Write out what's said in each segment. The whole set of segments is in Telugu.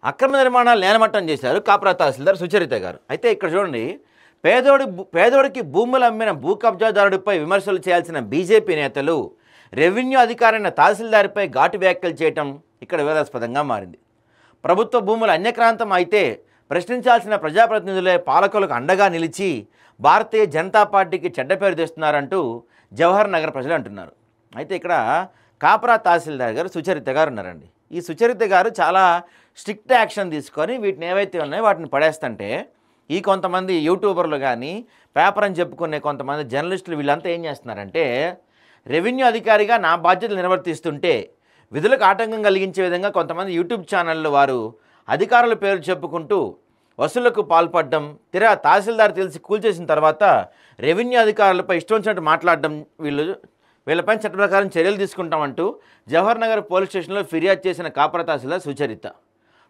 అక్రమ నిర్మాణాలు నేలమట్టం చేశారు కాప్రా తహసీల్దార్ సుచరిత గారు. అయితే ఇక్కడ చూడండి, పేదోడికి భూములు అమ్మిన భూ కబ్జాదారుడిపై విమర్శలు చేయాల్సిన బీజేపీ నేతలు రెవెన్యూ అధికారైన తహసీల్దార్పై ఘాటు వ్యాఖ్యలు చేయటం ఇక్కడ వివాదాస్పదంగా మారింది. ప్రభుత్వ భూములు అన్యక్రాంతం అయితే ప్రశ్నించాల్సిన ప్రజాప్రతినిధులే పాలకులకు అండగా నిలిచి భారతీయ జనతా పార్టీకి చెడ్డ పేరు తెస్తున్నారంటూ జవహర్ నగర్ ప్రజలు అంటున్నారు. అయితే ఇక్కడ కాప్రా తహసీల్దార్ గారు సుచరిత గారు ఉన్నారండి. ఈ సుచరిత గారు చాలా స్ట్రిక్ట్ యాక్షన్ తీసుకొని వీటిని ఏవైతే ఉన్నాయో వాటిని పడేస్తుంటే ఈ కొంతమంది యూట్యూబర్లు కానీ పేపర్ అని చెప్పుకునే కొంతమంది జర్నలిస్టులు వీళ్ళంతా ఏం చేస్తున్నారంటే, రెవెన్యూ అధికారిగా నా బాధ్యతలు నిర్వర్తిస్తుంటే విధులకు ఆటంకం కలిగించే విధంగా కొంతమంది యూట్యూబ్ ఛానళ్ళు వారు అధికారుల పేరు చెప్పుకుంటూ వసూళ్లకు పాల్పడడం, తీరా తహసీల్దార్ తెలిసి కూల్చేసిన తర్వాత రెవెన్యూ అధికారులపై ఇష్టం వచ్చినట్టు మాట్లాడడం, వీళ్ళపై చట్ట ప్రకారం చర్యలు తీసుకుంటామంటూ జవహర్ నగర్ పోలీస్ స్టేషన్లో ఫిర్యాదు చేసిన కాప్రా తహసీల్దార్ సుచరిత.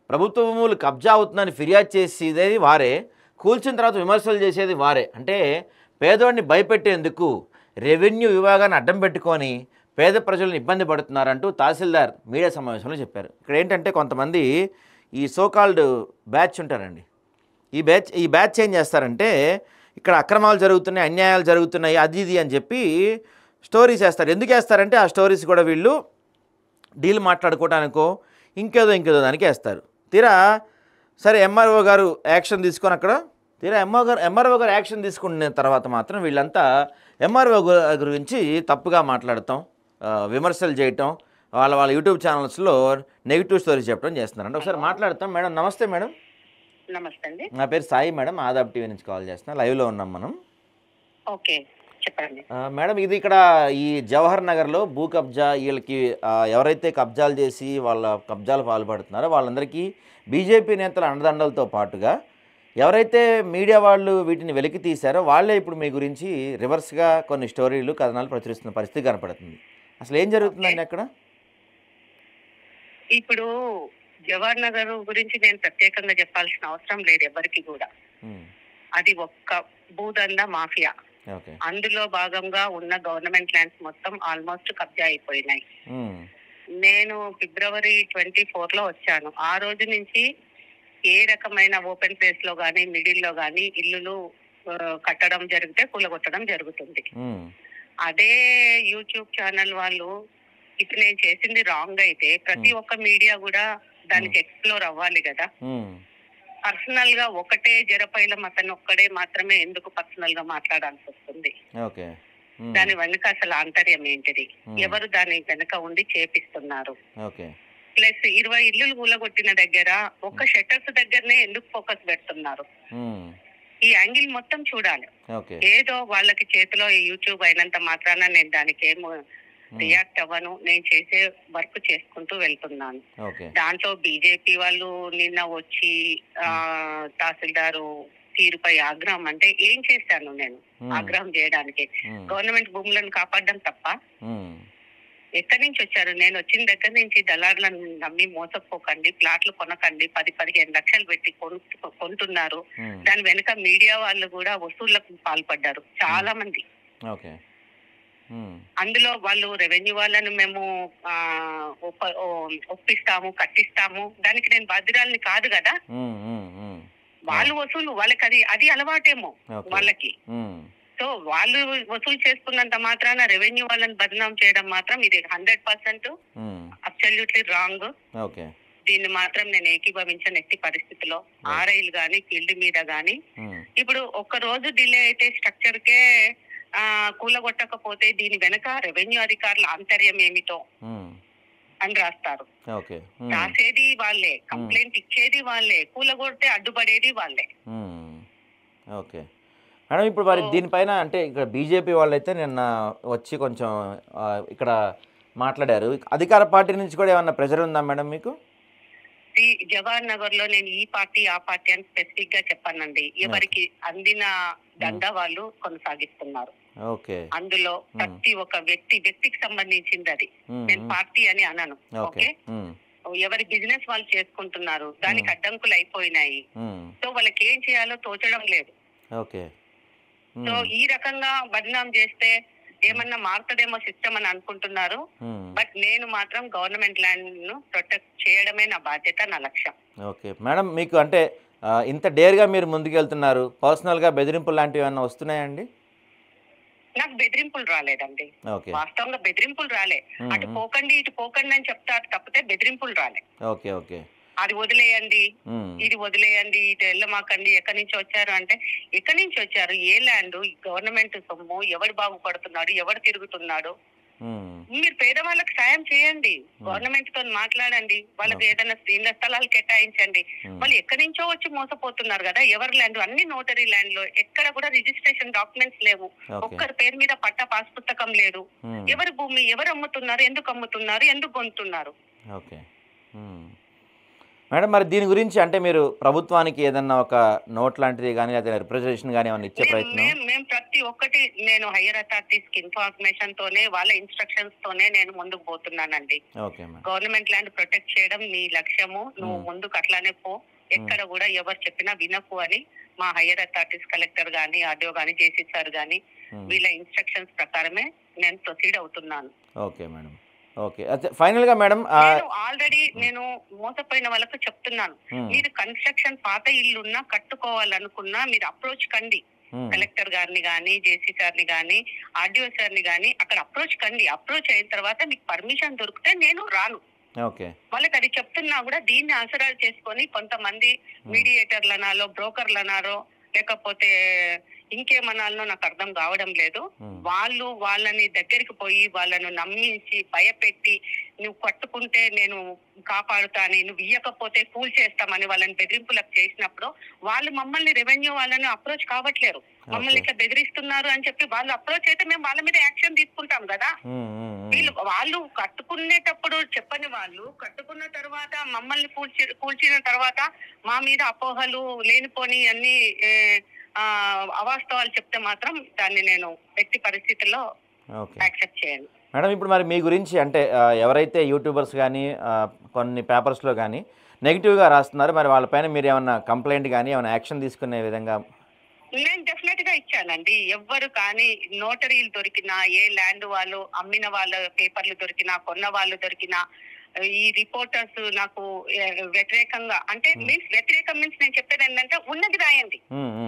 ప్రభుత్వ భూములు కబ్జా అవుతుందని ఫిర్యాదు చేసేది వారే, కూల్చిన తర్వాత విమర్శలు చేసేది వారే. అంటే పేదవాడిని భయపెట్టేందుకు రెవెన్యూ విభాగాన్ని అడ్డం పెట్టుకొని పేద ప్రజలను ఇబ్బంది పడుతున్నారంటూ తహసీల్దార్ మీడియా సమావేశంలో చెప్పారు. ఇక్కడ ఏంటంటే కొంతమంది ఈ సోకాల్డ్ బ్యాచ్ ఉంటారండి, ఈ బ్యాచ్ ఏం చేస్తారంటే ఇక్కడ అక్రమాలు జరుగుతున్నాయి, అన్యాయాలు జరుగుతున్నాయి, అది ఇది అని చెప్పి స్టోరీస్ వేస్తారు. ఎందుకు వేస్తారంటే ఆ స్టోరీస్ కూడా వీళ్ళు డీల్ మాట్లాడుకోవడానికో ఇంకేదో దానికి వేస్తారు. తీరా సరే ఎంఆర్ఓ గారు యాక్షన్ తీసుకొని అక్కడ ఎంఆర్ఓ గారు యాక్షన్ తీసుకున్న తర్వాత మాత్రం వీళ్ళంతా ఎంఆర్ఓ గురించి తప్పుగా మాట్లాడటం, విమర్శలు చేయటం, వాళ్ళ యూట్యూబ్ ఛానల్స్లో నెగిటివ్ స్టోరీస్ చెప్పడం చేస్తున్నారండి. ఒకసారి మాట్లాడతాం. మేడం నమస్తే. మేడం నమస్తే అండి. నా పేరు సాయి మేడం, ఆదాబ్ టీవీ నుంచి కాల్ చేస్తున్నాను. లైవ్లో ఉన్నాం మనం. ఓకే చెప్పండి మేడం. ఇది ఇక్కడ ఈ జవహర్ నగర్లో భూ కబ్జా, వీళ్ళకి ఎవరైతే కబ్జాలు చేసి వాళ్ళ కబ్జాలు పాల్పడుతున్నారో వాళ్ళందరికీ బీజేపీ నేతల అండదండలతో పాటుగా ఎవరైతే మీడియా వాళ్ళు వీటిని వెలికి తీశారో వాళ్ళే ఇప్పుడు మీ గురించి రివర్స్గా కొన్ని స్టోరీలు కథనాలు ప్రచురిస్తున్న పరిస్థితి కనపడుతుంది. అసలు ఏం జరుగుతుందండి అక్కడ? ఇప్పుడు జవహర్ నగర్ గురించి నేను ప్రత్యేకంగా చెప్పాల్సిన అవసరం లేదు ఎవరికి కూడా. అది ఒక్క భూదంద మాఫియా. అందులో భాగంగా ఉన్న గవర్నమెంట్ ల్యాండ్స్ మొత్తం ఆల్మోస్ట్ కబ్జా అయిపోయినాయి. నేను ఫిబ్రవరి 24 వచ్చాను. ఆ రోజు నుంచి ఏ రకమైన ఓపెన్ ప్లేస్ లో గానీ మిడిల్ లో గానీ ఇల్లులు కట్టడం జరిగితే కూలగొట్టడం జరుగుతుంది. అదే యూట్యూబ్ ఛానల్ వాళ్ళు ఇప్పుడు నేను చేసింది రాంగ్ అయితే ప్రతి ఒక్క మీడియా కూడా దానికి ఎక్స్ప్లోర్ అవ్వాలి కదా. పర్సనల్ గా ఒకటే జరపైలం అతను ఒక్కడే మాత్రమే ఎందుకు పర్సనల్ గా మాట్లాడాల్సి వస్తుంది? దాని వెనుక అసలు ఆంతర్యం ఏంటిది? ఎవరు దాని వెనుక ఉండి చేపిస్తున్నారు? ప్లస్ 20 ఇల్లులు కూలగొట్టిన దగ్గర ఒక్క షట్టర్స్ దగ్గరనే ఎందుకు ఫోకస్ పెడుతున్నారు? ఈ యాంగిల్ మొత్తం చూడాలి. ఏదో వాళ్ళకి చేతిలో యూట్యూబ్ అయినంత మాత్రాన నేను దానికి ఏమో రియాక్ట్ అవ్వను. నేను చేసే వర్క్ చేసుకుంటూ వెళ్తున్నాను. దాంట్లో బీజేపీ వాళ్ళు నిన్న వచ్చి తహసీల్దారు తీరుపై ఆగ్రహం అంటే ఏం చేశాను నేను ఆగ్రహం చేయడానికి? గవర్నమెంట్ భూములను కాపాడడం తప్ప? ఎక్కడి నుంచి వచ్చారు? నేను వచ్చిన దగ్గర నుంచి దళారులను నమ్మి మోసపోకండి, ప్లాట్లు కొనకండి, 10-15 లక్షలు పెట్టి కొంటున్నారు. దాని వెనుక మీడియా వాళ్ళు కూడా వసూళ్లకు పాల్పడ్డారు చాలా మంది. అందులో వాళ్ళు రెవెన్యూ వాళ్ళను మేము ఒప్పిస్తాము, కట్టిస్తాము, దానికి నేను బాధ్యురాలని కాదు కదా. వాళ్ళు వసూలు వాళ్ళకి అది అలవాటేమో వాళ్ళకి. సో వాళ్ళు వసూలు చేసుకున్నంత మాత్రాన రెవెన్యూ వాళ్ళని బదనాం చేయడం మాత్రం ఇది 100% అబ్సల్యూట్లీ రాంగ్. దీన్ని మాత్రం నేను ఏకీభవించని ఎట్టి పరిస్థితిలో. ఆర్ఐలు గాని ఫీల్డ్ మీద గాని ఇప్పుడు ఒక్క రోజు డిలే అయితే స్ట్రక్చర్ కే కూలగొట్టకపోతే దీని వెనక రెవెన్యూ అధికారుల ఆంతర్యం ఏమిటో అని రాస్తారు. రాసేది వాళ్ళే, కంప్లైంట్ ఇచ్చేది వాళ్ళే, కూలగొడితే అడ్డుపడేది వాళ్ళే. Okay madam. ఇప్పుడు మరి దీనిపైన అంటే ఇక్కడ బీజేపీ వాళ్ళు అయితే నిన్న వచ్చి కొంచెం ఇక్కడ మాట్లాడారు. అధికార పార్టీ నుంచి కూడా ఏమన్నా ప్రెషర్ ఉందా మేడం మీకు? జవహర్ నగర్ లో నేను ఈ పార్టీ ఆ పార్టీ అని స్పెసిఫిక్ గా చెప్పానండి. ఎవరికి అందిన దందా వాళ్ళు కొనసాగిస్తున్నారు. అందులో ప్రతి ఒక్క వ్యక్తికి సంబంధించింది అది. నేను పార్టీ అని అనను. ఓకే, ఎవరి బిజినెస్ వాళ్ళు చేసుకుంటున్నారు, దానికి అడ్డంకులు అయిపోయినాయి. సో వాళ్ళకి ఏం చేయాలో తోచడం లేదు. సో ఈ రకంగా బదనాం చేస్తే ఏమన్నా మారుతుందేమో సిస్టమ్ అని అనుకుంటున్నారు. బట్ నేను మాత్రం గవర్నమెంట్ ల్యాండ్ ను ప్రొటెక్ట్ చేయడమే నా బాధ్యత, నా లక్ష్యం. ఓకే మేడం, మీకు అంటే ఇంత డేర్గా మీరు ముందుకెళ్తున్నారు, పర్సనల్గా బెదిరింపులు లాంటివి ఏమన్నా వస్తున్నాయండి? నాకు బెదిరింపులు రాలేదండి. వాస్తవంగా బెదిరింపులు రాలే. అటు పోకండి ఇటు పోకండి అని చెప్తారు తప్పితే బెదిరింపులు రాలే. ఓకే ఓకే, అది వదిలేయండి, ఇది వదిలేయండి, ఇటు వెళ్ళమాకండి, ఎక్కడి నుంచి వచ్చారు అంటే ఎక్కడి నుంచి వచ్చారు, ఏ ల్యాండ్, గవర్నమెంట్ సొమ్ము, ఎవడు బాగుపడుతున్నాడు, ఎవడు తిరుగుతున్నాడు. మీరు పేదవాళ్ళకి సాయం చేయండి, గవర్నమెంట్ తో మాట్లాడండి, వాళ్ళకి ఏదైనా ఇళ్ల స్థలాలు కేటాయించండి. వాళ్ళు ఎక్కడి నుంచో వచ్చి మోసపోతున్నారు కదా. ఎవరి ల్యాండ్, అన్ని నోటరీ ల్యాండ్ లో ఎక్కడ కూడా రిజిస్ట్రేషన్ డాక్యుమెంట్స్ లేవు, ఒక్కరి పేరు మీద పట్టా పాస్ పుస్తకం లేదు. ఎవరి భూమి ఎవరు అమ్ముతున్నారు, ఎందుకు అమ్ముతున్నారు, ఎందుకు కొనుతున్నారు? ఓకే మేడం, మరి దీని గురించి అంటే మీరు ప్రభుత్వానికి ఏదన్నా ఒక నోట్ లాంటిది కానీ లేదా రిప్రజెంటేషన్ కానీ ఏమైనా ఇచ్చే ప్రయత్నం? మేము ప్రతి ఒక్కటి నేను హైయర్ అథారిటీస్ కి ఇన్ఫర్మేషన్ తోనే, వాళ్ళ ఇన్స్ట్రక్షన్స్ తోనే నేను ముందుకు పోతున్నానండి. గవర్నమెంట్ ల్యాండ్ ప్రొటెక్ట్ చేయడం నీ లక్ష్యము, నువ్వు ముందుకు అట్లానే పో, ఎక్కడ కూడా ఎవరు చెప్పినా వినకు అని మా హైయర్ అథారిటీస్ కలెక్టర్ గానీ, ఆర్డీఓ గానీ, జేసీ సార్ గానీ వీళ్ళ ఇన్స్ట్రక్షన్స్ ప్రకారమే నేను ప్రొసీడ్ అవుతున్నాను. Okay madam, okay. ఫైనల్ గా మేడం, ఆల్రెడీ నేను మోసపోయిన వాళ్ళకు చెప్తున్నాను, మీరు కన్స్ట్రక్షన్ పాత ఇల్లున్నా కట్టుకోవాలనుకున్నా మీరు అప్రోచ్ కండి, కలెక్టర్ గారిని గానీ, జేసీ సార్ని గానీ, ఆర్డీఓ సార్ని గానీ అక్కడ అప్రోచ్ కండి. అప్రోచ్ అయిన తర్వాత మీకు పర్మిషన్ దొరికితే నేను రాను. వాళ్ళకి అది చెప్తున్నా కూడా దీన్ని ఆసరాలు చేసుకొని కొంతమంది మీడియేటర్లనాలో, బ్రోకర్లనారో, లేకపోతే ఇంకేమనాలనో నాకు అర్థం కావడం లేదు. వాళ్ళు వాళ్ళని దగ్గరికి పోయి వాళ్ళను నమ్మించి భయపెట్టి, నువ్వు కట్టుకుంటే నేను కాపాడుతాని, నువ్వు ఇయ్యకపోతే కూల్ చేస్తామని వాళ్ళని బెదిరింపులకు చేసినప్పుడు వాళ్ళు మమ్మల్ని రెవెన్యూ వాళ్ళని అప్రోచ్ కావట్లేరు. మమ్మల్ని ఇట్లా బెదిరిస్తున్నారు అని చెప్పి వాళ్ళు అప్రోచ్ అయితే మేము వాళ్ళ మీద యాక్షన్ తీసుకుంటాం కదా. వాళ్ళు కట్టుకునేటప్పుడు చెప్పని వాళ్ళు కట్టుకున్న తర్వాత మమ్మల్ని కూల్చిన తర్వాత మా మీద అపోహలు లేనిపోని అన్ని అవాస్తవాలు చెప్తే మాత్రం దాన్ని నేను ఎట్టి పరిస్థితుల్లో యాక్సెప్ట్ చేయను. మేడం, ఇప్పుడు మరి మీ గురించి అంటే ఎవరైతే యూట్యూబర్స్ కానీ కొన్ని పేపర్స్లో కానీ నెగిటివ్గా రాస్తున్నారు, మరి వాళ్ళపైన మీరు ఏమన్నా కంప్లైంట్ కానీ ఏమైనా యాక్షన్ తీసుకునే విధంగా? నేను డెఫినెట్ గా ఇచ్చానండి. ఎవ్వరు కానీ నోటరీలు దొరికినా, ఏ ల్యాండ్ వాళ్ళు అమ్మిన వాళ్ళ పేపర్లు దొరికినా, కొన్న వాళ్ళు దొరికినా, ఈ రిపోర్టర్స్ నాకు వ్యతిరేకంగా అంటే మీన్స్ వ్యతిరేకం మీన్స్ నేను చెప్పేది ఏంటంటే ఉన్నది రాయండి,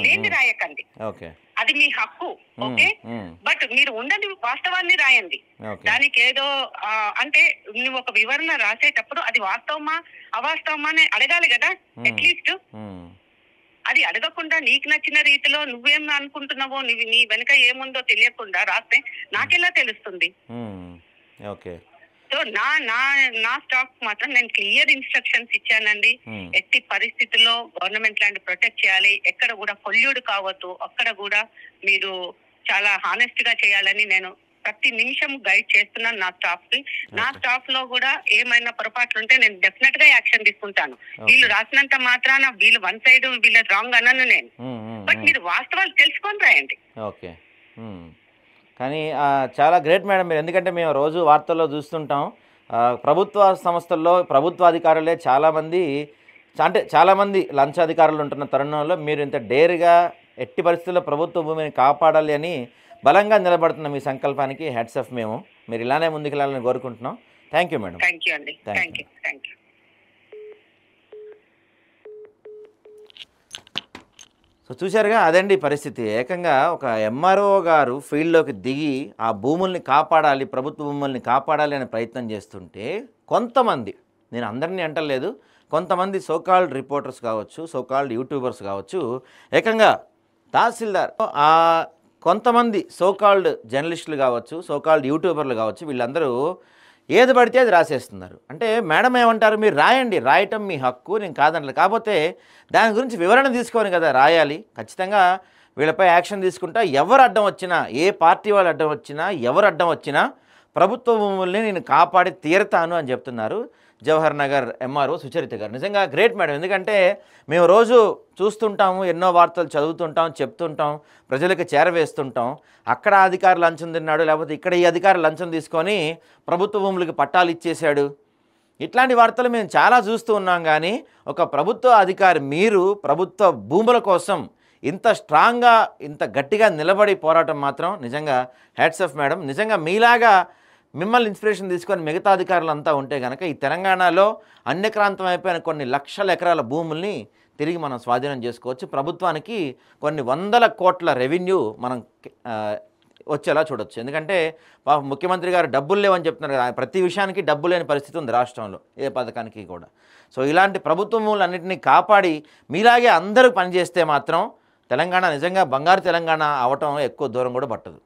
లేనిది రాయకండి, అది మీ హక్కు. ఓకే, బట్ మీరు ఉన్నది వాస్తవాన్ని రాయండి. దానికి ఏదో అంటే నువ్వు ఒక వివరణ రాసేటప్పుడు అది వాస్తవమా అవాస్తవమా అని అడగాలి కదా అట్లీస్ట్. అది అడగకుండా నీకు నచ్చిన రీతిలో నువ్వేం అనుకుంటున్నావో, నీ వెనక ఏముందో తెలియకుండా రాస్తే నాకెలా తెలుస్తుంది? సో నా స్టాక్ మాత్రం నేను క్లియర్ ఇన్స్ట్రక్షన్స్ ఇచ్చానండి. ఎట్టి పరిస్థితుల్లో గవర్నమెంట్ ల్యాండ్ ప్రొటెక్ట్ చేయాలి, ఎక్కడ కూడా కొల్యూడు కావద్దు, అక్కడ కూడా మీరు చాలా హానెస్ట్ గా చేయాలని నేను ప్రతి నిమిషం గైడ్ చేస్తున్నాను నా స్టాఫ్ కి. నా స్టాఫ్ లో కూడా ఏమైనా పొరపాట్లు ఉంటే నేను డెఫినెట్ గా యాక్షన్ తీసుకుంటాను. వీళ్ళు రాసినంత మాత్రాన వీళ్ళు వన్ సైడ్ వీళ్ళ రాంగ్ అన్నాను నేను, బట్ మీరు వాస్తవాలు తెలుసుకొని రాయండి. ఓకే, కానీ చాలా గ్రేట్ మేడం మీరు, ఎందుకంటే మేము రోజు వార్తల్లో చూస్తుంటాం ప్రభుత్వ సంస్థల్లో ప్రభుత్వ అధికారులే చాలామంది లంచాధికారులు ఉంటున్న తరుణంలో మీరు ఇంత డేర్గా ఎట్టి పరిస్థితుల్లో ప్రభుత్వ భూమిని కాపాడాలి అని బలంగా నిలబడుతున్న మీ సంకల్పానికి హ్యాట్స్ ఆఫ్. మీరు ఇలానే ముందుకెళ్ళాలని కోరుకుంటున్నాం. Thank you madam. Thank you అండి. Thank you. సో చూశారుగా, అదండి పరిస్థితి. ఏకంగా ఒక ఎంఆర్ఓ గారు ఫీల్డ్లోకి దిగి ఆ భూముల్ని కాపాడాలి, ప్రభుత్వ భూముల్ని కాపాడాలి అనే ప్రయత్నం చేస్తుంటే కొంతమంది, నేను అందరినీ అంటలేదు, కొంతమంది సోకాల్డ్ రిపోర్టర్స్ కావచ్చు, సోకాల్డ్ యూట్యూబర్స్ కావచ్చు, ఏకంగా తహసీల్దార్, కొంతమంది సోకాల్డ్ జర్నలిస్టులు కావచ్చు, సోకాల్డ్ యూట్యూబర్లు కావచ్చు, వీళ్ళందరూ ఏది పడితే అది రాసేస్తున్నారు. అంటే మేడం ఏమంటారు, మీరు రాయండి, రాయటం మీ హక్కు, నేను కాదంటలేదు, కాకపోతే దాని గురించి వివరణ తీసుకొని కదా రాయాలి. ఖచ్చితంగా వీళ్ళపై యాక్షన్ తీసుకుంటా, ఎవరు అడ్డం వచ్చినా, ఏ పార్టీ వాళ్ళు అడ్డం వచ్చినా, ఎవరు అడ్డం వచ్చినా ప్రభుత్వ భూముల్ని నేను కాపాడి తీరతాను అని చెప్తున్నారు జవహర్ నగర్ ఎంఆర్ఓ సుచరిత గారు. నిజంగా గ్రేట్ మేడం, ఎందుకంటే మేము రోజు చూస్తుంటాము, ఎన్నో వార్తలు చదువుతుంటాం, చెప్తుంటాం, ప్రజలకు చేరవేస్తుంటాం. అక్కడ అధికారి లంచం తిన్నాడు, లేకపోతే ఇక్కడ ఈ అధికారి లంచం తీసుకొని ప్రభుత్వ భూములకు పట్టాలు ఇచ్చేశాడు, ఇట్లాంటి వార్తలు మేము చాలా చూస్తూ ఉన్నాం. కానీ ఒక ప్రభుత్వ అధికారి మీరు ప్రభుత్వ భూముల కోసం ఇంత స్ట్రాంగ్గా ఇంత గట్టిగా నిలబడి పోరాటం మాత్రం నిజంగా హ్యాట్స్ ఆఫ్ మేడం. నిజంగా మీలాగా మిమ్మల్ని ఇన్స్పిరేషన్ తీసుకొని మిగతా అధికారులు అంతా ఉంటే కనుక ఈ తెలంగాణలో అన్యక్రాంతం అయిపోయిన కొన్ని లక్షల ఎకరాల భూముల్ని తిరిగి మనం స్వాధీనం చేసుకోవచ్చు. ప్రభుత్వానికి కొన్ని వందల కోట్ల రెవెన్యూ మనం వచ్చేలా చూడొచ్చు. ఎందుకంటే ముఖ్యమంత్రి గారు డబ్బులు లేవని చెప్తున్నారు కదా, ప్రతి విషయానికి డబ్బు లేని పరిస్థితి ఉంది రాష్ట్రంలో, ఏ పథకానికి కూడా. సో ఇలాంటి ప్రభుత్వ భూములన్నింటినీ కాపాడి మీలాగే అందరూ పనిచేస్తే మాత్రం తెలంగాణ నిజంగా బంగారు తెలంగాణ అవటం ఎక్కువ దూరం కూడా పట్టదు.